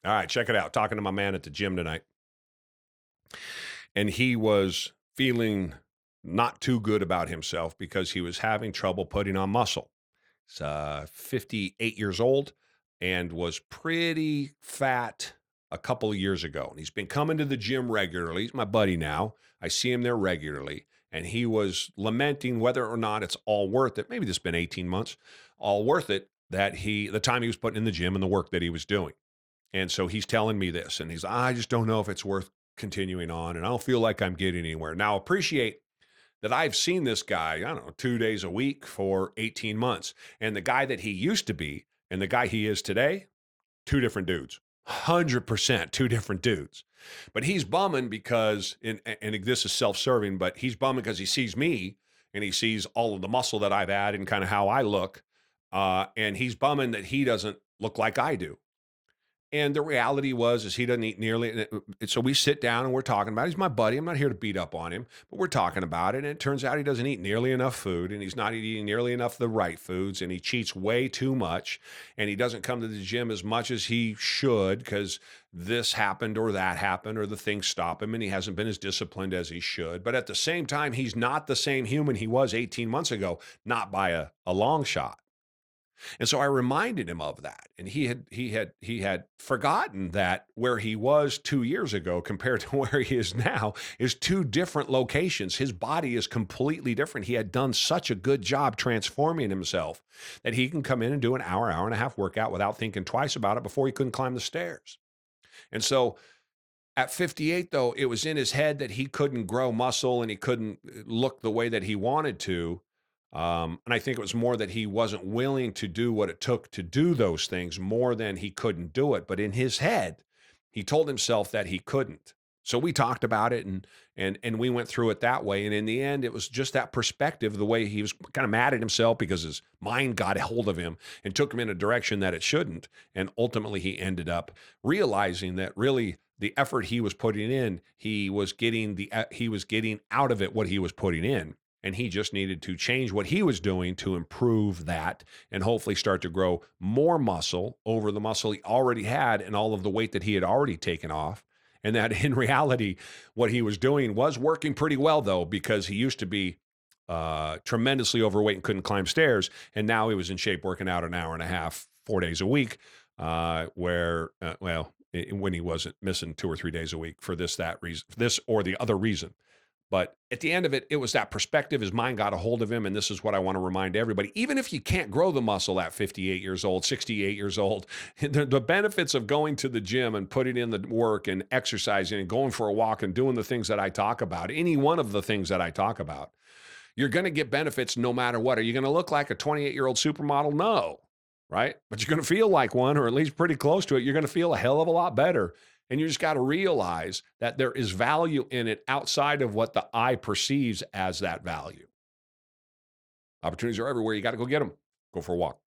All right, check it out. Talking to my man at the gym tonight, and he was feeling not too good about himself because he was having trouble putting on muscle. He's 58 years old and was pretty fat a couple of years ago. And he's been coming to the gym regularly. He's my buddy now. I see him there regularly. And he was lamenting whether or not it's all worth it. Maybe this has been 18 months, all worth it that the time he was putting in the gym and the work that he was doing. And so he's telling me this, and I just don't know if it's worth continuing on. And I don't feel like I'm getting anywhere. Now, appreciate that I've seen this guy, I don't know, 2 days a week for 18 months. And the guy that he used to be and the guy he is today, two different dudes. 100% two different dudes. But he's bumming because, and this is self-serving, but he's bumming because he sees me and he sees all of the muscle that I've had and kind of how I look. And he's bumming that he doesn't look like I do. And the reality is he doesn't eat nearly. And so we sit down and we're talking about it. He's my buddy. I'm not here to beat up on him, but we're talking about it. And it turns out he doesn't eat nearly enough food, and he's not eating nearly enough of the right foods, and he cheats way too much, and he doesn't come to the gym as much as he should because this happened or that happened or the things stop him, and he hasn't been as disciplined as he should. But at the same time, he's not the same human he was 18 months ago, not by a long shot. And so I reminded him of that. And he had forgotten that where he was 2 years ago compared to where he is now is two different locations. His body is completely different. He had done such a good job transforming himself that he can come in and do an hour, hour and a half workout without thinking twice about it before he couldn't climb the stairs. And so at 58, though, it was in his head that he couldn't grow muscle and he couldn't look the way that he wanted to. And I think it was more that he wasn't willing to do what it took to do those things more than he couldn't do it. But in his head, he told himself that he couldn't. So we talked about it and we went through it that way. And in the end, it was just that perspective, the way he was kind of mad at himself because his mind got a hold of him and took him in a direction that it shouldn't. And ultimately, he ended up realizing that really the effort he was putting in, he was getting out of it what he was putting in. And he just needed to change what he was doing to improve that and hopefully start to grow more muscle over the muscle he already had and all of the weight that he had already taken off. And that in reality, what he was doing was working pretty well, though, because he used to be tremendously overweight and couldn't climb stairs. And now he was in shape working out an hour and a half, 4 days a week, when he wasn't missing 2 or 3 days a week for that reason, this or the other reason. But at the end of it, it was that perspective. His mind got a hold of him. And this is what I want to remind everybody. Even if you can't grow the muscle at 58 years old, 68 years old, the benefits of going to the gym and putting in the work and exercising and going for a walk and doing the things that I talk about, any one of the things that I talk about, you're going to get benefits no matter what. Are you going to look like a 28-year-old supermodel? No, right? But you're going to feel like one, or at least pretty close to it. You're going to feel a hell of a lot better. And you just got to realize that there is value in it outside of what the eye perceives as that value. Opportunities are everywhere. You got to go get them. Go for a walk.